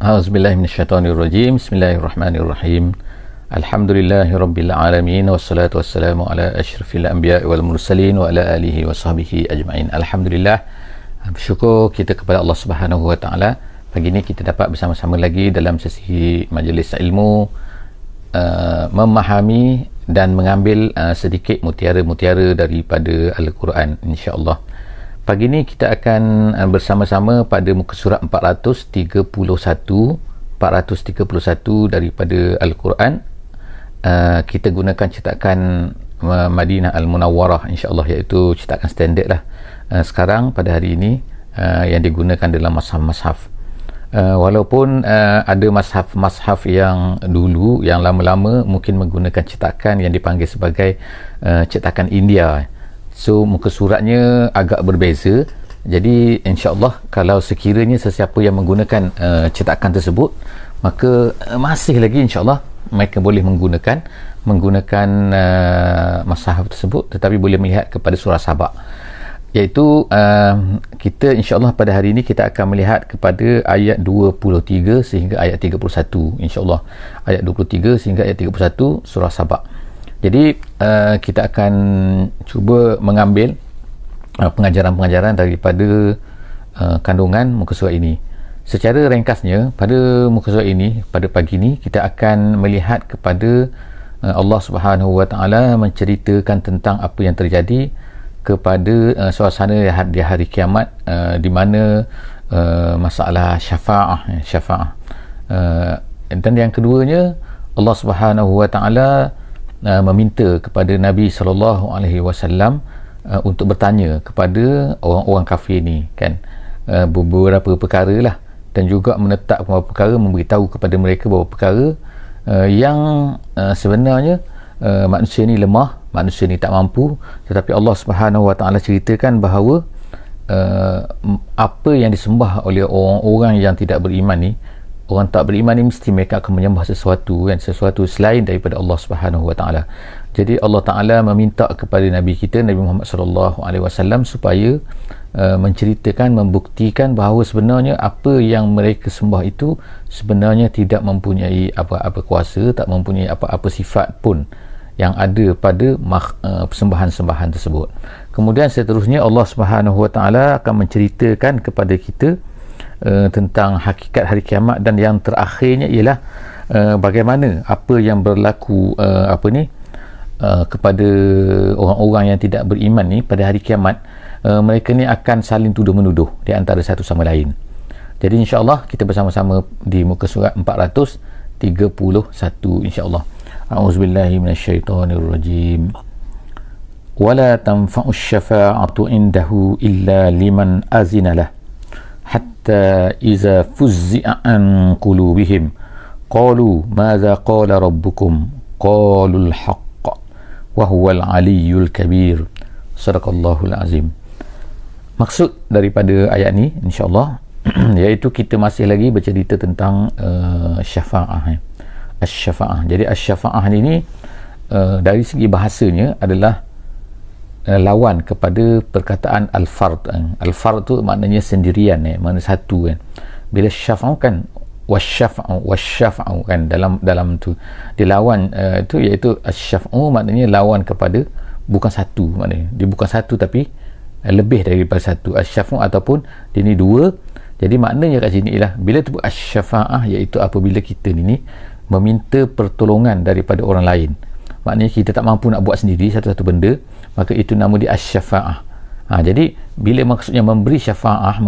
A'udzubillahi minasyaitonirrajim. Bismillahirrahmanirrahim. Alhamdulillahirabbil alamin wassalatu wassalamu ala asyrafil anbiya'i wal mursalin wa ala alihi wa sahbihi ajma'in. Alhamdulillah, bersyukur kita kepada Allah Subhanahu wa taala. Pagi ini kita dapat bersama-sama lagi dalam sesi majlis ilmu, memahami dan mengambil sedikit mutiara-mutiara daripada Al-Quran, insya-Allah. Pagi ini kita akan bersama-sama pada muka surat 431 daripada Al-Quran. Kita gunakan cetakan Madinah Al-Munawwarah, insya-Allah, iaitu cetakan standard lah sekarang pada hari ini, yang digunakan dalam mashaf-mashaf. Walaupun ada mashaf yang dulu, yang lama-lama mungkin menggunakan cetakan yang dipanggil sebagai cetakan India. So muka suratnya agak berbeza. Jadi insya-Allah kalau sekiranya sesiapa yang menggunakan cetakan tersebut, maka masih lagi insya-Allah mereka boleh menggunakan mashaf tersebut, tetapi boleh melihat kepada surah Sabah. Iaitu kita insya-Allah pada hari ini kita akan melihat kepada ayat 23 sehingga ayat 31, insya-Allah. Ayat 23 sehingga ayat 31 surah Sabah. Jadi kita akan cuba mengambil pengajaran-pengajaran daripada kandungan muka surat ini. Secara ringkasnya, pada muka surat ini, pada pagi ini kita akan melihat kepada Allah Subhanahu wa taala menceritakan tentang apa yang terjadi kepada suasana di hari kiamat, di mana masalah syafaah. Dan yang keduanya, Allah Subhanahu wa taala meminta kepada Nabi sallallahu alaihi wasallam untuk bertanya kepada orang-orang kafir ni, kan, beberapa perkara lah, dan juga menetap beberapa perkara, memberitahu kepada mereka beberapa perkara yang sebenarnya manusia ni lemah, manusia ni tak mampu, tetapi Allah Subhanahu wa taala ceritakan bahawa apa yang disembah oleh orang-orang yang tidak beriman ni, orang tak beriman ni mesti mereka akan menyembah sesuatu, kan, sesuatu selain daripada Allah Subhanahu wa taala. Jadi Allah Taala meminta kepada Nabi kita, Nabi Muhammad sallallahu alaihi wasallam, supaya menceritakan, membuktikan bahawa sebenarnya apa yang mereka sembah itu sebenarnya tidak mempunyai apa-apa kuasa, tak mempunyai apa-apa sifat pun yang ada pada persembahan-sembahan tersebut. Kemudian seterusnya Allah Subhanahu wa taala akan menceritakan kepada kita tentang hakikat hari kiamat, dan yang terakhirnya ialah bagaimana apa yang berlaku kepada orang-orang yang tidak beriman ni pada hari kiamat. Mereka ni akan saling tuduh-menuduh di antara satu sama lain. Jadi insya-Allah kita bersama-sama di muka surat 431, insya-Allah. A'udzubillahi minasyaitonirrajim. Wala tanfa'us syafa'atu indahu illa liman azina lah, hatta iza fuzzi'a an qulubihim qalu madza qala rabbukum qalul haqq wa huwal aliyyul kabir. Sadaqallahul azim. Maksud daripada ayat ni, insya-Allah, iaitu kita masih lagi bercerita tentang syafaah. Asy-syafaah. Jadi asy-syafaah ni dari segi bahasanya adalah lawan kepada perkataan al-fard. Al-fard tu maknanya sendirian, makna satu, kan. Bila syafa'u kan wasyafa'u kan, dalam tu dilawan tu, iaitu asy-syafa'u maknanya lawan kepada bukan satu, maknanya dia bukan satu tapi lebih daripada satu. Asy-syafa'u ataupun dia ni dua. Jadi maknanya kat sini ialah bila tu asy-syafa'ah, iaitu apabila kita ni meminta pertolongan daripada orang lain. Maknanya kita tak mampu nak buat sendiri satu-satu benda, maka itu nama dia asy-syafa'ah. Jadi bila maksudnya memberi syafaah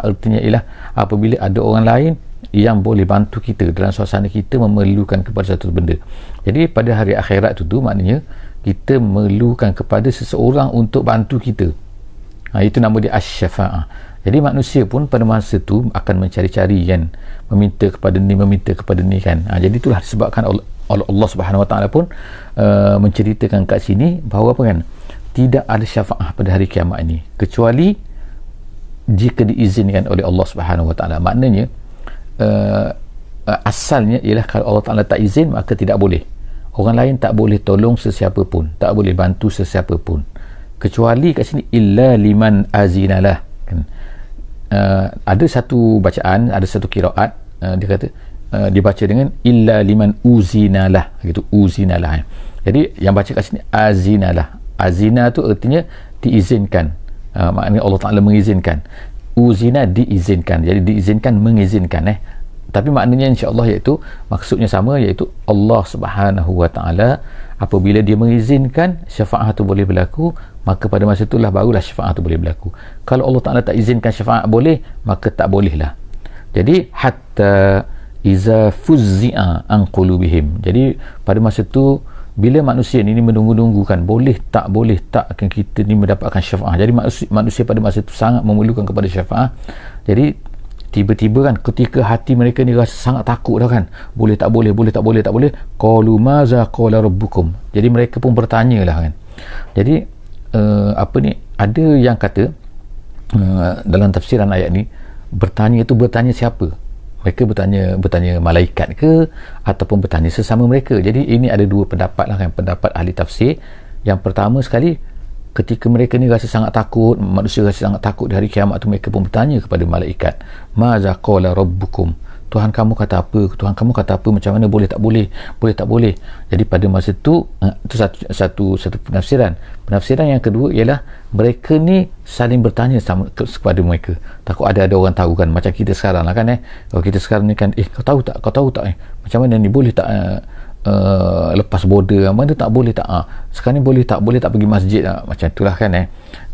artinya ialah apabila ada orang lain yang boleh bantu kita dalam suasana kita memerlukan kepada satu benda. Jadi pada hari akhirat tu maknanya kita memerlukan kepada seseorang untuk bantu kita. Itu nama dia asy-syafa'ah. Jadi manusia pun pada masa tu akan mencari-cari, kan, meminta kepada ni, kan. Jadi itulah disebabkan Allah Subhanahu wa taala pun menceritakan kat sini bahawa apa, kan, tidak ada syafaah pada hari kiamat ini kecuali jika diizinkan oleh Allah Subhanahu wa taala. Maknanya asalnya ialah kalau Allah Taala tak izin, maka tidak boleh. Orang lain tak boleh tolong sesiapa pun, tak boleh bantu sesiapa pun, kecuali kat sini illa liman azinalah, kan. Ada satu bacaan, ada satu qiraat dia kata dibaca dengan illa liman uzinalah, gitu, uzinalah. Jadi yang baca kat sini azinalah. Azina tu artinya diizinkan, maknanya Allah Ta'ala mengizinkan. Uzina diizinkan, jadi diizinkan, mengizinkan. Tapi maknanya insya-Allah iaitu maksudnya sama, iaitu Allah Subhanahu Wa Ta'ala apabila dia mengizinkan syafaat tu boleh berlaku, maka pada masa itulah barulah syafaat tu boleh berlaku. Kalau Allah Ta'ala tak izinkan syafaat boleh, maka tak bolehlah. Jadi hatta iza fuzzi'a an qulubihim, jadi pada masa tu bila manusia ni menunggu-nunggukan boleh tak akan kita ni mendapatkan syafaat. Jadi manusia pada masa itu sangat memerlukan kepada syafaat. Jadi tiba-tiba kan ketika hati mereka ni rasa sangat takut dah kan, boleh tak boleh, qalu maza qala rabbukum, jadi mereka pun bertanya lah kan. Jadi ada yang kata dalam tafsiran ayat ni, bertanya siapa? Mereka bertanya malaikat ke ataupun bertanya sesama mereka. Jadi ini ada dua pendapat lah kan, pendapat ahli tafsir. Yang pertama sekali, ketika mereka ni rasa sangat takut, manusia rasa sangat takut di hari kiamat tu, mereka pun bertanya kepada malaikat, maza qala rabbukum, Tuhan kamu kata apa, macam mana, boleh tak boleh. Jadi pada masa tu itu satu penafsiran. Penafsiran yang kedua ialah mereka ni saling bertanya kepada mereka, takut ada orang tahu kan, macam kita sekarang lah kan. Kalau kita sekarang ni kan, kau tahu tak macam mana ni, boleh tak lepas border, mana tak boleh tak, sekarang ni boleh tak pergi masjid, macam itulah kan.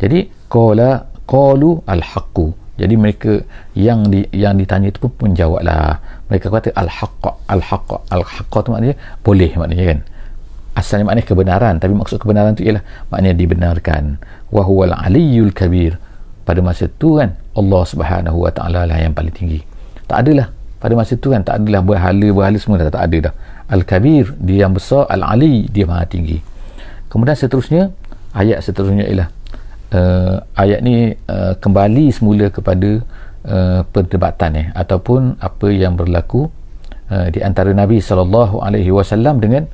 Jadi qalu al-haqqu, jadi mereka yang ditanya itu pun menjawablah. Mereka kata al-haqq tu maknanya boleh, maknanya kan, asalnya maknanya kebenaran, tapi maksud kebenaran tu ialah maknanya dibenarkan. Wa huwal aliyyul kabir, pada masa tu kan Allah Subhanahu Wa Ta'ala lah yang paling tinggi. Tak adalah pada masa tu kan, tak adalah berhala semua dah tak ada dah. Al-kabir, dia yang besar, al-ali, dia maha tinggi. Kemudian seterusnya, ayat seterusnya ialah ayat ni kembali semula kepada perdebatan ataupun apa yang berlaku di antara Nabi SAW dengan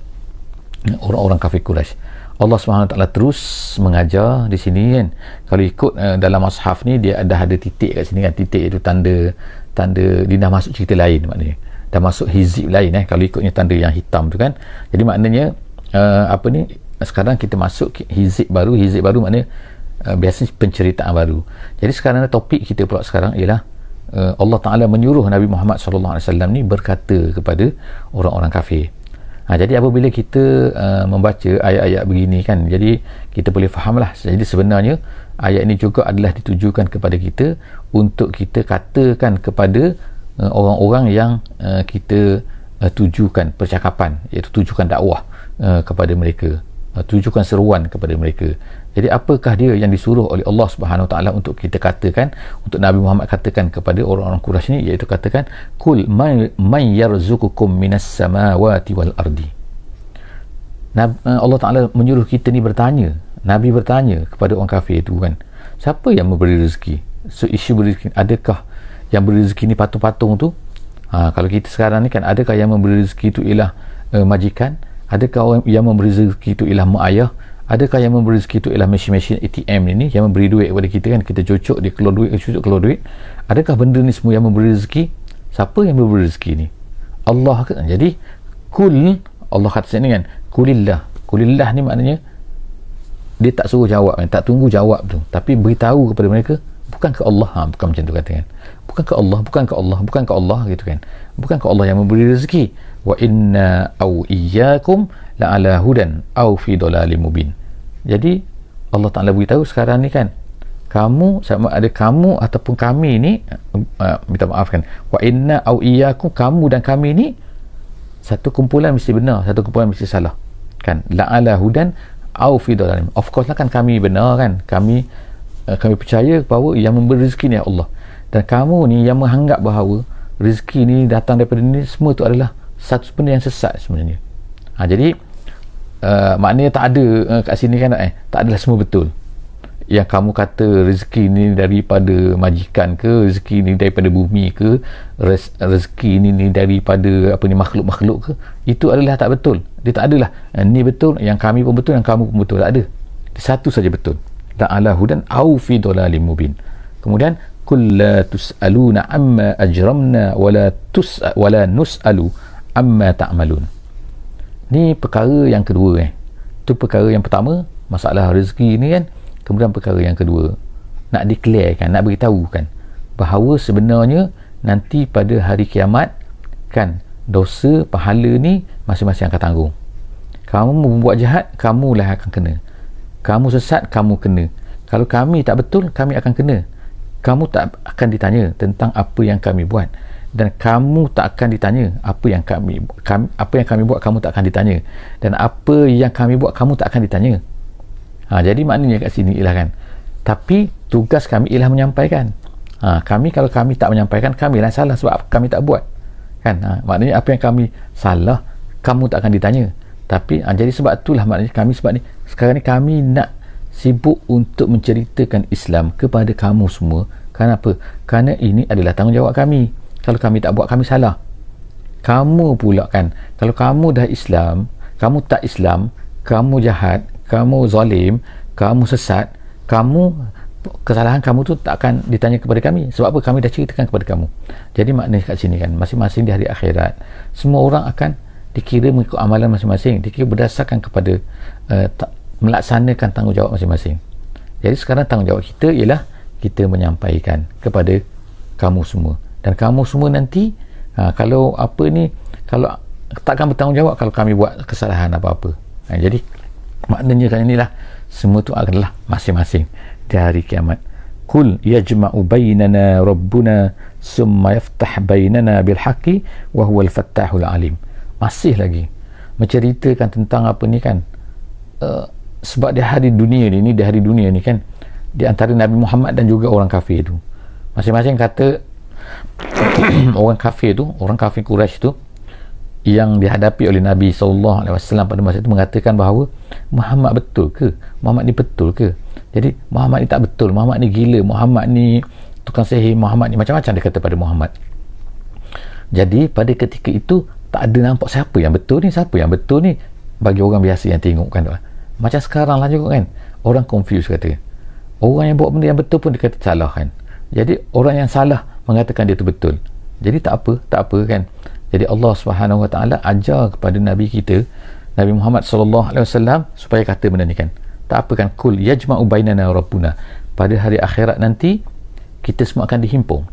orang-orang kafir Quraisy. Allah SWT terus mengajar di sini kan. Kalau ikut dalam mushaf ni, dia ada titik kat sini kan, titik itu tanda dia dah masuk cerita lain, maknanya dah masuk hizib lain kalau ikutnya tanda yang hitam tu kan. Jadi maknanya sekarang kita masuk hizib baru maknanya biasanya penceritaan baru. Jadi sekarang topik kita pula sekarang ialah Allah Ta'ala menyuruh Nabi Muhammad SAW ni berkata kepada orang-orang kafir. Jadi apabila kita membaca ayat-ayat begini kan, jadi kita boleh fahamlah. Jadi sebenarnya ayat ini juga adalah ditujukan kepada kita untuk kita katakan kepada orang-orang yang kita tujukan percakapan, iaitu tujukan dakwah kepada mereka, tujukan seruan kepada mereka. Jadi apakah dia yang disuruh oleh Allah Subhanahu Wa Ta'ala untuk kita katakan, untuk Nabi Muhammad katakan kepada orang-orang Quraisy ni, iaitu katakan kul man yarzuqukum minas samawati wal ardi. Allah Ta'ala menyuruh kita ni bertanya, Nabi bertanya kepada orang kafir itu kan, siapa yang memberi rezeki? So isu beri rezeki, adakah yang beri rezeki ni patung-patung tu? Kalau kita sekarang ni kan, adakah yang memberi rezeki itu ialah majikan? Adakah orang yang memberi rezeki itu ialah mak ayah? Adakah yang memberi rezeki itu ialah mesin-mesin ATM ni yang memberi duit kepada kita kan, kita cocok dia keluar duit, keluar duit? Adakah benda ni semua yang memberi rezeki? Siapa yang memberi rezeki ni? Allah. Jadi kul, Allah kata sini kan, kulillah ni maknanya dia tak suruh jawab, tak tunggu jawab tu, tapi beritahu kepada mereka, bukan ke Allah, bukan macam tu kata kan, bukan ke Allah gitu kan, bukan ke Allah yang memberi rezeki. Wa inna au iyyakum la ala hudan au fi dhalalim mubin. Jadi Allah Ta'ala beritahu sekarang ni kan, kamu, sama ada kamu ataupun kami ni, minta maaf kan, wa inna au iyyakum, kamu dan kami ni, satu kumpulan mesti benar, satu kumpulan mesti salah kan, la ala hudan au fi dhalalim. Of course lah kan, kami benar kan, kami percaya bahawa yang memberi rezeki ni Allah, dan kamu ni yang menganggap bahawa rezeki ni datang daripada ni, semua tu adalah satu benda yang sesat sebenarnya. Jadi maknanya tak ada kat sini kan, tak adalah semua betul. Yang kamu kata rezeki ni daripada majikan ke, rezeki ni daripada bumi ke, rezeki ni daripada makhluk-makhluk ke, itu adalah tak betul. Dia tak adalah ni betul, yang kami pun betul, yang kamu pun betul. Tak ada, satu saja betul, la ala hudan au fi dhalalim mubin. Kemudian qul la tus'aluna amma ajramna wala nus'alu amma ta'malun. Ni perkara yang kedua tu perkara yang pertama, masalah rezeki ni kan. Kemudian perkara yang kedua, nak declare kan, nak beritahu kan bahawa sebenarnya nanti pada hari kiamat kan, dosa pahala ni masing-masing akan tanggung. Kamu membuat jahat, kamulah akan kena. Kamu sesat, kamu kena. Kalau kami tak betul, kami akan kena. Kamu tak akan ditanya tentang apa yang kami buat, dan kamu tak akan ditanya apa yang kami buat, kamu tak akan ditanya, dan apa yang kami buat kamu tak akan ditanya. Jadi maknanya kat sini ialah kan, tapi tugas kami ialah menyampaikan. Kalau kami tak menyampaikan, kami lah salah sebab kami tak buat kan. Maknanya apa yang kami salah, kamu tak akan ditanya. Tapi jadi sebab itulah maknanya kami sebab ni sekarang ni kami nak sibuk untuk menceritakan Islam kepada kamu semua. Kenapa? Kerana ini adalah tanggungjawab kami. Kalau kami tak buat, kami salah. Kamu pula kan, kalau kamu dah Islam, kamu tak Islam, kamu jahat, kamu zalim, kamu sesat, kesalahan kamu tu tak akan ditanya kepada kami. Sebab apa? Kami dah ceritakan kepada kamu. Jadi maknanya kat sini kan, masing-masing di hari akhirat semua orang akan dikira mengikut amalan masing-masing, dikira berdasarkan kepada melaksanakan tanggungjawab masing-masing. Jadi sekarang tanggungjawab kita ialah kita menyampaikan kepada kamu semua, dan kamu semua nanti kalau takkan bertanggungjawab kalau kami buat kesalahan apa-apa. Jadi maknanya kan inilah semua tu adalah masing-masing di hari kiamat. Qul yajma'u bainana rabbuna summa yaftah bainana bil haqqi wa huwal fattahul alim. Masih lagi menceritakan tentang apa ni kan, sebab di hari dunia ni kan, di antara Nabi Muhammad dan juga orang kafir tu, masing-masing kata orang kafir Quraisy tu yang dihadapi oleh Nabi SAW pada masa itu mengatakan bahawa Muhammad betul ke? Muhammad ni betul ke? Jadi Muhammad ni tak betul, Muhammad ni gila, Muhammad ni tukang sihir, Muhammad ni macam-macam dia kata pada Muhammad. Jadi pada ketika itu tak ada nampak siapa yang betul ni, bagi orang biasa yang tengok kan. Macam sekarang lah juga kan, orang confuse kata. Orang yang buat benda yang betul pun dia kata salah kan. Jadi orang yang salah mengatakan dia tu betul. Jadi tak apa kan. Jadi Allah Subhanahu Wa Taala ajar kepada Nabi kita, Nabi Muhammad sallallahu alaihi wasallam, supaya kata benda ni kan. Tak apa kan, kul yajma'u bainana rabbuna. Pada hari akhirat nanti kita semua akan dihimpun,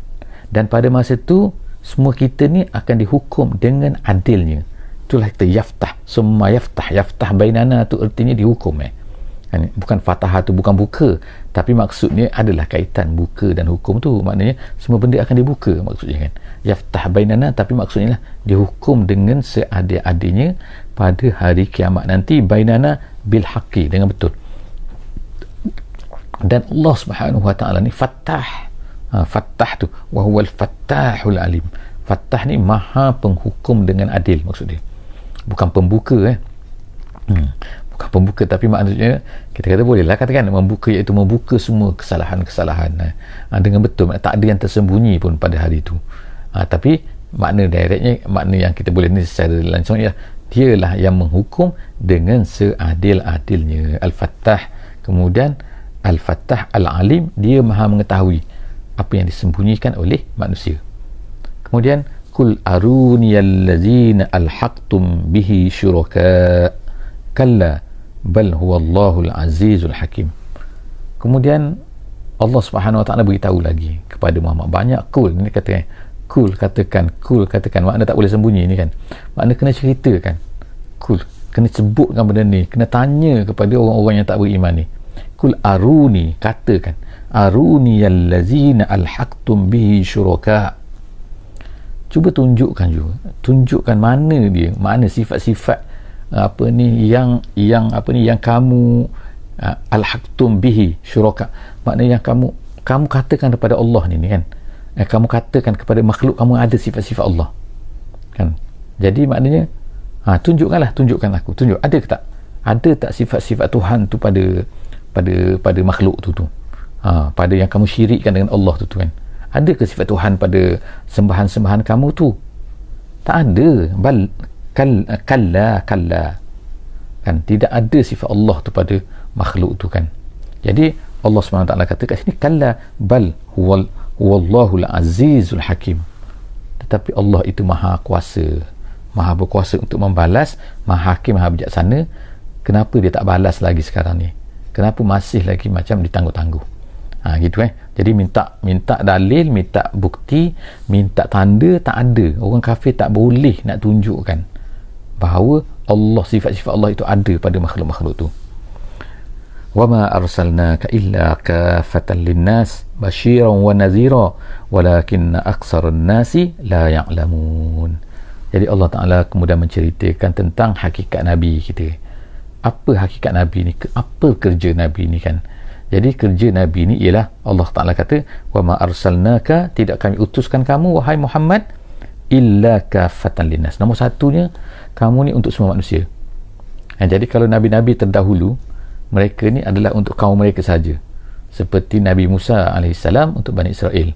dan pada masa tu semua kita ni akan dihukum dengan adilnya. Itulah kita yaftah, summa yaftah bainana tu artinya dihukum bukan fatahah tu bukan buka, tapi maksudnya adalah kaitan buka dan hukum tu. Maknanya semua benda akan dibuka maksudnya kan. Yaftah bainana, tapi maksudnya lah dihukum dengan seadil-adilnya pada hari kiamat nanti, bainana bil haqqi, dengan betul. Dan Allah Subhanahu Wa Taala ni fattah. Fattah tu wa huwal fattahul alim. Fattah ni maha penghukum dengan adil maksud dia, bukan pembuka bukan pembuka, tapi maksudnya kita kata bolehlah katakan membuka, iaitu membuka semua kesalahan-kesalahan dengan betul, tak ada yang tersembunyi pun pada hari itu. Tapi makna directnya, makna yang kita boleh ni secara langsung ialah dialah yang menghukum dengan seadil-adilnya. Al-Fattah. Kemudian Al-Fattah Al-Alim, dia maha mengetahui apa yang disembunyikan oleh manusia. Kemudian kul aruniyallazina alhaqtum bihi syuraka kalla bal huwallahul azizul hakim. Kemudian Allah Subhanahu Wa Taala beritahu lagi kepada Muhammad, banyak kul ni kata katakan makna tak boleh sembunyi ni kan, makna kena ceritakan, kena sebutkan benda ni, kena tanya kepada orang-orang yang tak beriman ni. Kul aruni, katakan, aruniyallazina alhaqtum bihi syuraka. Cuba tunjukkan mana dia, mana sifat-sifat yang kamu alhaqtum bihi syuraka, maknanya yang kamu katakan kepada Allah ni kan, kamu katakan kepada makhluk kamu ada sifat-sifat Allah kan. Jadi maknanya tunjukkan aku, ada ke tak, ada tak sifat-sifat Tuhan tu pada makhluk tu pada yang kamu syirikkan dengan Allah tu kan. Ada ke sifat Tuhan pada sembahan-sembahan kamu tu? Tak ada. Kalla kan, tidak ada sifat Allah tu pada makhluk tu kan. Jadi Allah SWT kata kat sini, kalla bal wallahul azizul hakim. Tetapi Allah itu maha kuasa, maha berkuasa untuk membalas, maha hakim, maha bijaksana. Kenapa dia tak balas lagi sekarang ni? Kenapa masih lagi macam ditangguh-tangguh? Gitu Jadi minta dalil, minta bukti, minta tanda, tak ada. Orang kafir tak boleh nak tunjukkan bahawa Allah, sifat-sifat Allah itu ada pada makhluk-makhluk tu. وَمَا أَرْسَلْنَاكَ إِلَّا كَافَةً لِلنَّاسِ بَشِيرًا وَنَذِيرًا وَلَكِنَّ أَكْثَرَ النَّاسِ لَا يَعْلَمُونَ. Jadi Allah Ta'ala kemudian menceritakan tentang hakikat Nabi kita. Apa hakikat Nabi ni? Apa kerja Nabi ni kan? Jadi kerja Nabi ni ialah, Allah Ta'ala kata, وَمَا أَرْسَلْنَاكَ, tidak kami utuskan kamu wahai Muhammad, إِلَّا كَافَةً لِلنَّاسِ. Nombor satunya, kamu ni untuk semua manusia. Jadi kalau Nabi-Nabi terdahulu, mereka ni adalah untuk kaum mereka saja, seperti Nabi Musa AS untuk Bani Israel,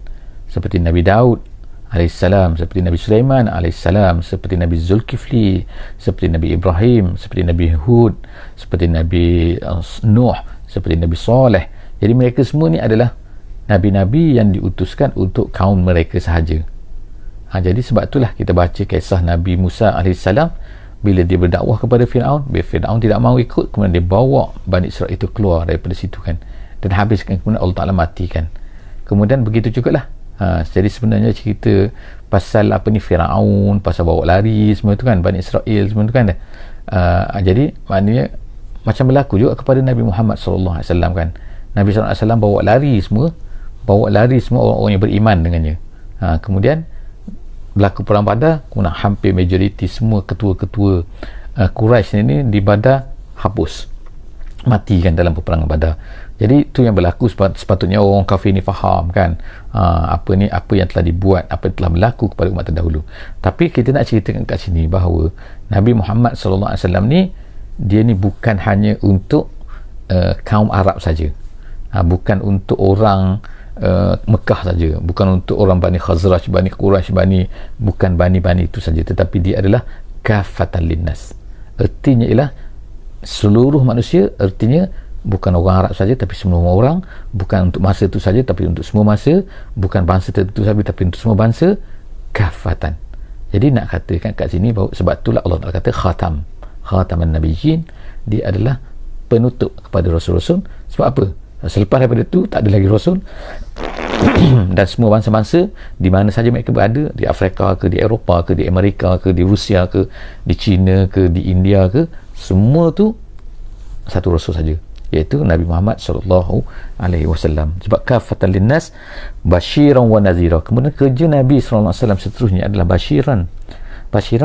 seperti Nabi Daud AS, seperti Nabi Sulaiman AS, seperti Nabi Zulkifli, seperti Nabi Ibrahim, seperti Nabi Hud, seperti Nabi Nuh, seperti Nabi Saleh. Jadi mereka semua ni adalah Nabi-Nabi yang diutuskan untuk kaum mereka sahaja. Jadi sebab itulah kita baca kisah Nabi Musa AS, bila dia berdakwah kepada Fir'aun, bila Fir'aun tidak mahu ikut, kemudian dia bawa Bani Israel itu keluar daripada situ kan, dan habiskan, kemudian Allah Ta'ala matikan. Kemudian begitu jugalah. Jadi sebenarnya cerita pasal apa ni, Fir'aun, pasal bawa lari semua itu kan, Bani Israel semua itu kan. Jadi maknanya macam berlaku juga kepada Nabi Muhammad SAW kan. Nabi SAW bawa lari semua orang-orang yang beriman dengannya. Kemudian berlaku perang Badar, kemudian hampir majoriti semua ketua-ketua Quraisy ini di Badar hapus, mati kan dalam peperangan Badar. Jadi itu yang berlaku. Sepatutnya orang kafir ni faham kan, apa yang telah dibuat, apa yang telah berlaku kepada umat terdahulu. Tapi kita nak ceritakan kat sini bahawa Nabi Muhammad SAW ni, dia ni bukan hanya untuk kaum Arab saja, bukan untuk orang Mekah saja, bukan untuk orang Bani Khazraj, Bani Quraisy, bukan Bani itu saja, tetapi dia adalah kafatan linnas. Artinya ialah seluruh manusia, artinya bukan orang Arab saja tapi semua orang, bukan untuk masa itu saja tapi untuk semua masa, bukan bangsa tertentu saja tapi untuk semua bangsa, kafatan. Jadi nak katakan kat sini bahawa, sebab itulah Allah Ta'ala kata khataman nabiyyin, dia adalah penutup kepada rasul-rasul. Sebab apa? Selepas daripada itu tak ada lagi rasul dan semua bangsa-bangsa di mana saja mereka berada, di Afrika ke, di Eropah ke, di Amerika ke, di Rusia ke, di China ke, di India ke, semua tu satu rasul saja, iaitu Nabi Muhammad SAW. Sebab kafatan linnas basyiran wa nazira. Kemudian kerja Nabi SAW seterusnya adalah basyiran,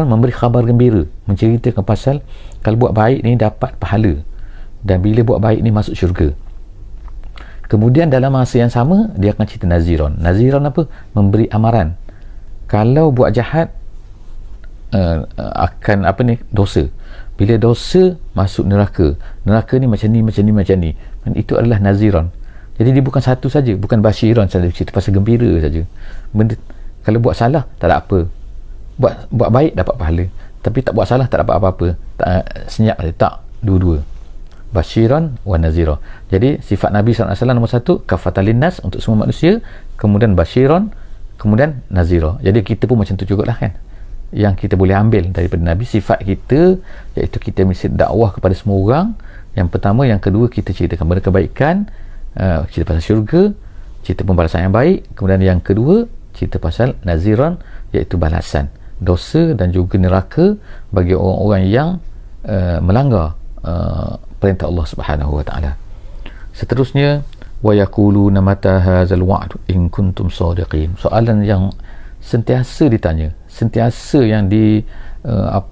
memberi khabar gembira, menceritakan pasal kalau buat baik ni dapat pahala, dan bila buat baik ni masuk syurga. Kemudian dalam masa yang sama dia akan cerita naziran. Naziran apa? Memberi amaran. Kalau buat jahat akan apa ni, dosa. Bila dosa masuk neraka. Neraka ni macam ni. Dan itu adalah naziran. Jadi dia bukan satu saja, bukan basyiran saja, cerita pasal gembira saja. Kalau buat salah tak ada apa. Buat baik dapat pahala. Tapi tak buat salah tak dapat apa-apa. Senyap saja, tak, dua-dua. Basyiran wa nazira. Jadi sifat Nabi SAW nombor satu, kafatan linnas, untuk semua manusia, kemudian basyiran, kemudian nazira. Jadi kita pun macam tu jugalah kan, yang kita boleh ambil daripada Nabi, sifat kita, iaitu kita mesti dakwah kepada semua orang. Yang pertama, yang kedua, kita ceritakan benda kebaikan, cerita pasal syurga, cerita pembalasan yang baik. Kemudian yang kedua, cerita pasal naziran, iaitu balasan dosa dan juga neraka bagi orang-orang yang melanggar perintah Allah Subhanahu wa taala. Seterusnya, wa yaquluna mata hadzal wa'd in kuntum shadiqin. Soalan yang sentiasa ditanya, sentiasa yang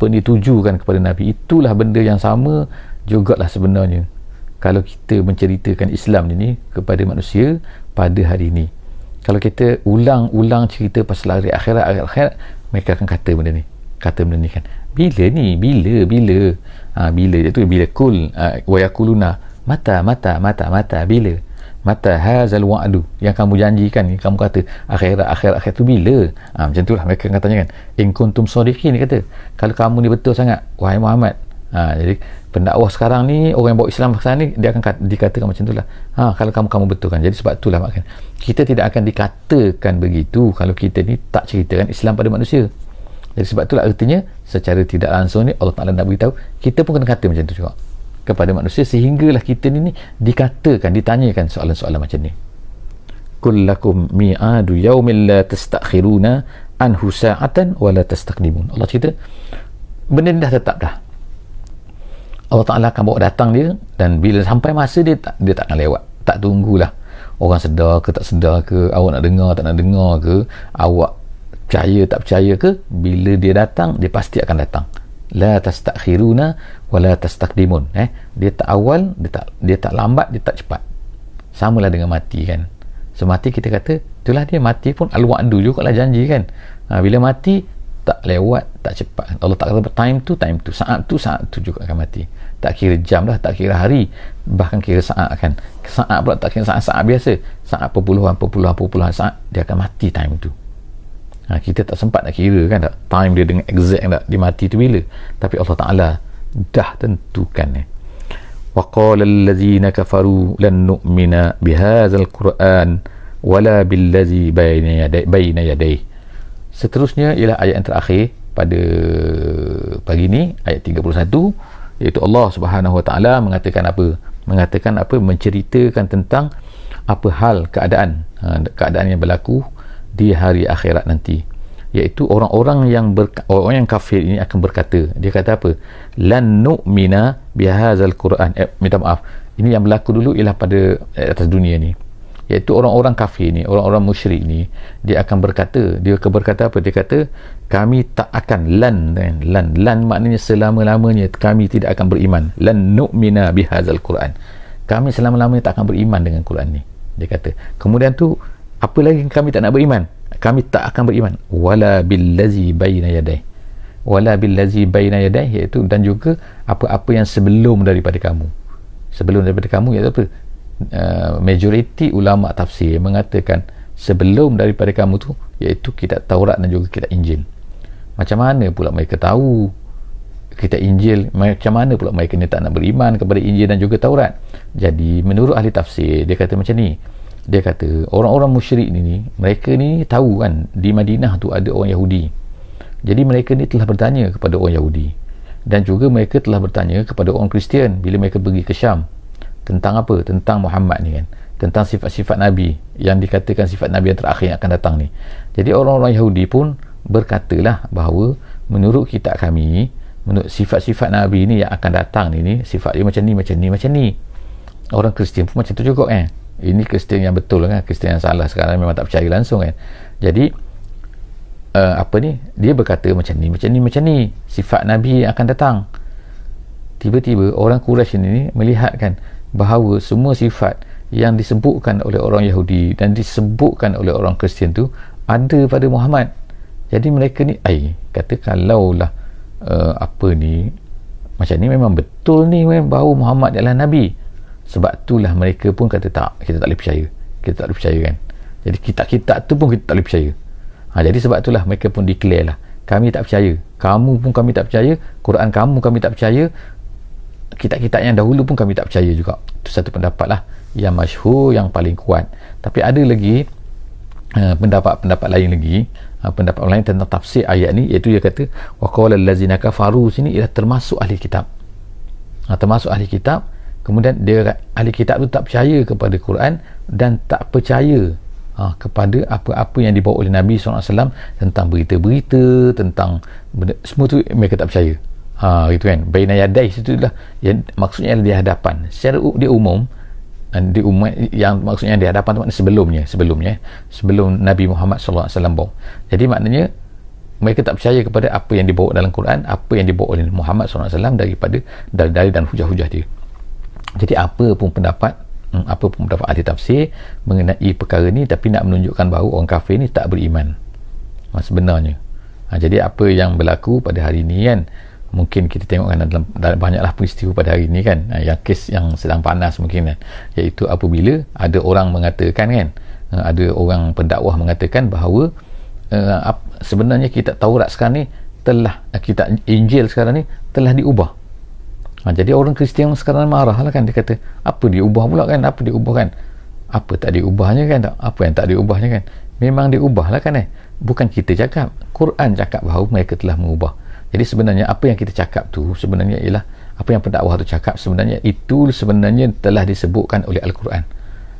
ditujukan kepada Nabi, itulah benda yang sama jugalah sebenarnya kalau kita menceritakan Islam ini kepada manusia pada hari ini. Kalau kita ulang-ulang cerita pasal hari akhirat, mereka akan kata benda ni kan, bila iaitu bila kul wa yaquluna mata bila, mata hazal wa'du, yang kamu janjikan, yang kamu kata akhirat tu bila, macam itulah mereka akan tanya kan, in kuntum shadiqin. Dia kata, kalau kamu ni betul sangat wahai Muhammad, Jadi pendakwah sekarang ni, orang yang bawa Islam sekarang ni, dia akan dikatakan macam itulah. Kalau kamu betulkan. Jadi sebab itulah makan, kita tidak akan dikatakan begitu kalau kita ni tak ceritakan Islam pada manusia. Jadi sebab itulah artinya secara tidak langsung ni Allah Ta'ala nak beritahu, kita pun kena kata macam tu juga kepada manusia, sehinggalah kita ni dikatakan, ditanyakan soalan-soalan macam ni. Kullakum mi'adu yaumin la tastakhiruna anhu sa'atan wa la tastaqdimun. Allah cerita benda ni dah tetap dah. Allah Ta'ala akan bawa datang dia, dan bila sampai masa dia tak akan lewat. Tak tunggulah orang sedar ke tak sedar ke, awak nak dengar tak nak dengar ke, awak percaya tak percaya ke, bila dia datang dia pasti akan datang. La tastakhiruna wa la tastaqdimun. Dia tak awal, dia tak lambat, dia tak cepat. Samalah dengan mati kan. So mati kita kata itulah dia, mati pun al-wa'du juga lah, janji kan. Bila mati tak lewat, tak cepat. Allah tak kata time tu, saat tu juga akan mati. Tak kira jam dah, tak kira hari, bahkan kira saat kan. Saat pula tak kira saat biasa, saat puluhan saat, dia akan mati time tu. Kita tak sempat nak kira kan, tak time dia dengan exact tak dia mati tu bila, tapi Allah Ta'ala dah tentukan. Wa qala allazina kafaru lan nu'mina bihadzal Qur'an wala billazi baina yadayhi. Seterusnya ialah ayat yang terakhir pada pagi ni, ayat 31, iaitu Allah Subhanahu Wa Ta'ala mengatakan apa, menceritakan tentang apa hal keadaan yang berlaku di hari akhirat nanti, iaitu orang yang kafir ini akan berkata, dia kata apa, lan nu'mina bihadzal Quran, minta maaf, ini yang berlaku dulu ialah pada atas dunia ni, iaitu orang-orang kafir ni, orang-orang musyrik ni, dia akan berkata apa, dia kata kami tak akan lan maknanya selama-lamanya kami tidak akan beriman, lan nu'mina bihadzal Quran, kami selama-lamanya tak akan beriman dengan Quran ni, dia kata. Kemudian tu apa lagi kami tak nak beriman, kami tak akan beriman, wala billazi baina yadayhi, iaitu dan juga apa-apa yang sebelum daripada kamu, iaitu apa, majoriti ulama tafsir mengatakan sebelum daripada kamu tu iaitu kitab Taurat dan juga kitab Injil. Macam mana pula mereka tahu kitab Injil, macam mana pula mereka ni tak nak beriman kepada Injil dan juga Taurat? Jadi menurut ahli tafsir, dia kata macam ni, dia kata orang-orang musyrik ni mereka ni tahu kan di Madinah tu ada orang Yahudi, jadi mereka ni telah bertanya kepada orang Yahudi, dan juga mereka telah bertanya kepada orang Kristian bila mereka pergi ke Syam tentang apa, tentang Muhammad ni kan, tentang sifat-sifat Nabi yang dikatakan sifat Nabi yang terakhir yang akan datang ni. Jadi orang-orang Yahudi pun berkatalah bahawa menurut kitab kami, menurut sifat-sifat Nabi ni yang akan datang ni sifat dia macam ni. Orang Kristian pun macam tu juga kan. Ini Kristian yang betul kan, Kristian yang salah sekarang memang tak percaya langsung kan. Jadi dia berkata macam ni sifat Nabi yang akan datang. Tiba-tiba orang Quraisy ini melihat kan bahawa semua sifat yang disebutkan oleh orang Yahudi dan disebutkan oleh orang Kristian tu ada pada Muhammad. Jadi mereka ni kata kalaulah macam ni memang betul ni bahawa Muhammad adalah Nabi. Sebab itulah mereka pun kata kita tak boleh percaya kan. Jadi kitab-kitab tu pun kita tak boleh percaya. Jadi sebab itulah mereka pun declare lah, kami tak percaya, kamu pun kami tak percaya, Quran kamu kami tak percaya, kitab-kitab yang dahulu pun kami tak percaya juga. Itu satu pendapat lah yang masyhur, yang paling kuat. Tapi ada lagi pendapat lain lagi, pendapat lain tentang tafsir ayat ni, iaitu dia kata wa qala allazina kafaru, sini ialah termasuk ahli kitab. Kemudian dia ahli kitab tu tak percaya kepada Quran dan tak percaya kepada apa-apa yang dibawa oleh Nabi SAW tentang berita-berita, tentang benda, semua tu mereka tak percaya. Gitu kan. Baina yadai situ lah yang maksudnya di hadapan. Secara di umum yang maksudnya di hadapan tu maknanya sebelum Nabi Muhammad SAW bawa. Jadi maknanya mereka tak percaya kepada apa yang dibawa dalam Quran, apa yang dibawa oleh Muhammad SAW daripada dalil dan hujah-hujah dia. Jadi apa pun pendapat ahli tafsir mengenai perkara ni, tapi nak menunjukkan bahawa orang kafir ni tak beriman sebenarnya. Jadi apa yang berlaku pada hari ni kan, mungkin kita tengok kan dalam banyaklah peristiwa pada hari ni kan, yang kes yang sedang panas mungkin kan, iaitu apabila ada orang mengatakan kan, ada orang pendakwah mengatakan bahawa sebenarnya kitab Taurat sekarang ni kitab Injil sekarang ni telah diubah. Jadi orang Kristian sekarang marah lah kan, dia kata apa dia ubah pula kan, apa dia ubah kan, apa tak diubahnya kan, apa yang tak diubahnya kan, memang diubah lah kan. Bukan kita cakap, Quran cakap bahawa mereka telah mengubah. Jadi sebenarnya apa yang kita cakap tu sebenarnya ialah apa yang pendakwah tu cakap, sebenarnya itu sebenarnya telah disebutkan oleh Al-Quran.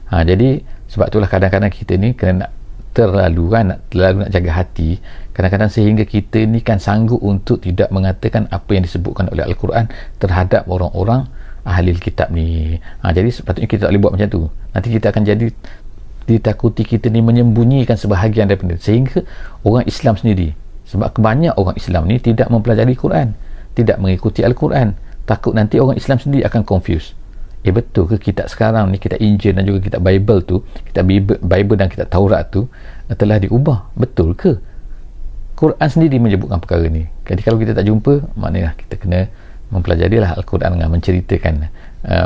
Jadi sebab itulah kadang-kadang kita ni kena terlalu nak jaga hati kadang-kadang, sehingga kita ni kan sanggup untuk tidak mengatakan apa yang disebutkan oleh Al-Quran terhadap orang-orang ahli kitab ni. Jadi sepatutnya kita tak boleh buat macam tu. Nanti kita akan jadi ditakuti kita ni menyembunyikan sebahagian daripada, sehingga orang Islam sendiri, sebab kebanyak orang Islam ni tidak mempelajari Quran, tidak mengikuti Al-Quran, takut nanti orang Islam sendiri akan confuse. Betul ke kitab sekarang ni, kitab Injil dan juga kitab Bible tu, kitab Bible dan kitab Taurat tu telah diubah? Betul ke? Quran sendiri menyebutkan perkara ni. Jadi kalau kita tak jumpa, maknanya kita kena mempelajarilah Al-Quran dengan menceritakan,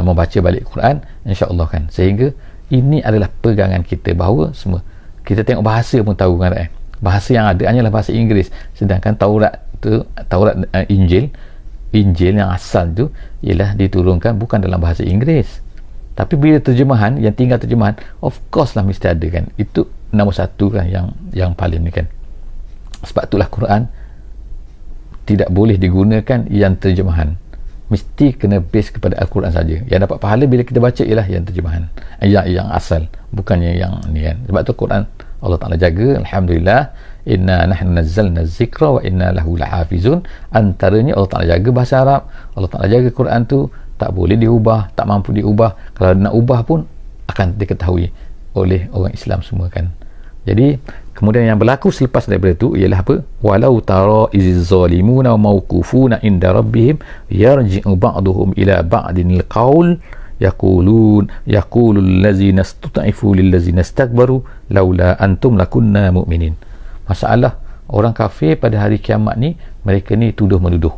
membaca balik Quran, insya-Allah kan. Sehingga ini adalah pegangan kita bahawa semua kita tengok bahasa pun tahu kan, bahasa yang ada hanyalah bahasa Inggeris, sedangkan Taurat Injil yang asal tu ialah diturunkan bukan dalam bahasa Inggeris. Tapi bila terjemahan, yang tinggal terjemahan, of course lah mesti ada kan. Itu nombor satu kan yang paling ni kan. Sebab itulah Quran tidak boleh digunakan yang terjemahan, mesti kena base kepada Al-Quran saja. Yang dapat pahala bila kita baca ialah yang terjemahan, yang asal, bukannya yang ni kan. Sebab tu Quran Allah Ta'ala jaga, alhamdulillah, inna nahnu nazzalna zikra wa inna lahu lahafizun. Antaranya Allah Ta'ala jaga bahasa Arab, Allah Ta'ala jaga Quran tu tak boleh diubah, tak mampu diubah. Kalau nak ubah pun akan diketahui oleh orang Islam semua kan. Jadi kemudian yang berlaku selepas daripada itu ialah apa? Walau tara iziz zalimuna mawqufuna inda rabbihim yarji'u ba'duhum ila ba'dinil qaul yaqulul allazina istud'ifu lil ladzina istakbaru laula antum lakunna mu'minin. Masalah orang kafir pada hari kiamat ni, mereka ni tuduh menuduh,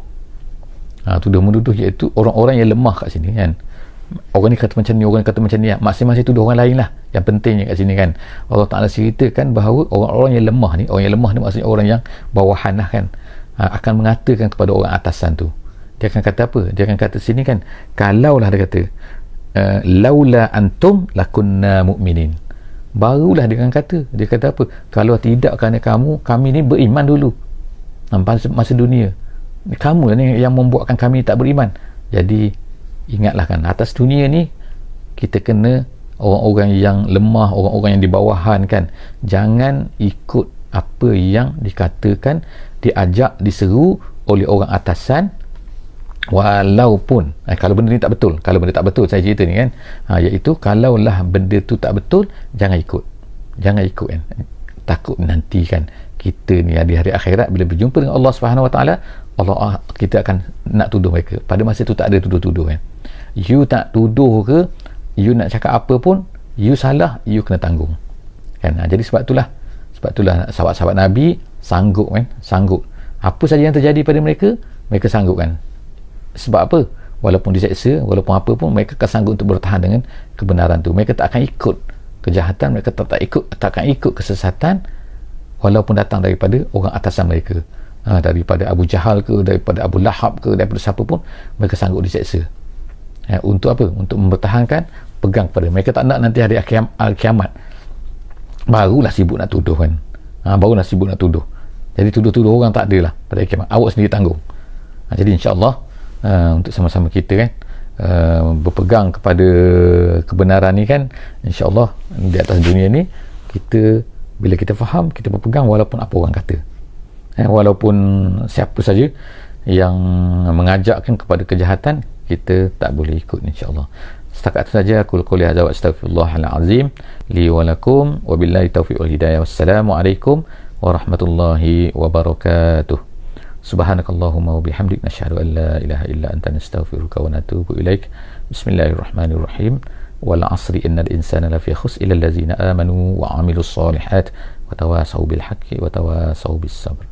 iaitu orang-orang yang lemah kat sini kan. Orang ni kata macam ni, orang ni kata macam ni, masing-masing tuduh orang lain lah. Yang pentingnya kat sini kan, Allah Ta'ala ceritakan bahawa orang-orang yang lemah ni, orang yang lemah ni maksudnya orang yang bawahan lah kan, akan mengatakan kepada orang atasan tu, dia akan kata apa? Dia akan kata sini kan, kalaulah dia kata laula antum lakunna mu'minin, barulah dia akan kata, dia kata apa? Kalau tidak kerana kamu, kami ni beriman dulu masa dunia, kamu lah ni yang membuatkan kami tak beriman. Jadi ingatlah kan, atas dunia ni kita kena orang-orang yang lemah, orang-orang yang di bawahan kan, jangan ikut apa yang dikatakan, diajak, diseru oleh orang atasan, walaupun kalau benda ni tak betul. Kalau benda tak betul, saya cerita ni kan, iaitu kalaulah benda tu tak betul, jangan ikut kan. Takut nanti kan kita ni di hari akhirat bila berjumpa dengan Allah Subhanahu Wa Taala, kita akan nak tuduh mereka. Pada masa tu tak ada tuduh-tuduh kan. You tak tuduh ke, you nak cakap apa pun, you salah, you kena tanggung kan. Jadi sebab itulah sahabat-sahabat Nabi sanggup apa saja yang terjadi pada mereka, mereka sanggup kan. Sebab apa? Walaupun diseksa, walaupun apa pun, mereka akan sanggup untuk bertahan dengan kebenaran tu. Mereka tak akan ikut kejahatan, mereka tak akan ikut kesesatan, walaupun datang daripada orang atasan mereka, daripada Abu Jahal ke, daripada Abu Lahab ke, daripada siapa pun, mereka sanggup diseksa. Untuk apa? Untuk mempertahankan, pegang pada mereka. Tak nak nanti hari kiamat barulah sibuk nak tuduh kan. Barulah sibuk nak tuduh. Jadi tuduh-tuduh orang tak ada lah pada kiamat, awak sendiri tanggung. Jadi insya-Allah untuk sama-sama kita kan berpegang kepada kebenaran ni kan, insya-Allah di atas dunia ni kita, bila kita faham, kita berpegang walaupun apa orang kata, walaupun siapa saja yang mengajakkan kepada kejahatan, kita tak boleh ikut insya-Allah. Setakat itu saja aku qouli hadza wa astaghfirullahal azim li wa lakum wa billahi taufiq wal hidayah. Wassalamualaikum warahmatullahi wabarakatuh. Subhanakallahumma wa bihamdik, nasyhadu an la ilaha illa anta, nastaghfiruka wa natubu ilaik. Bismillahirrahmanirrahim. Wal 'asri innal insana lafi khusr illa allazina amanu wa 'amilus solihat wa tawassaw bil haqqi wa tawassaw bis sabr.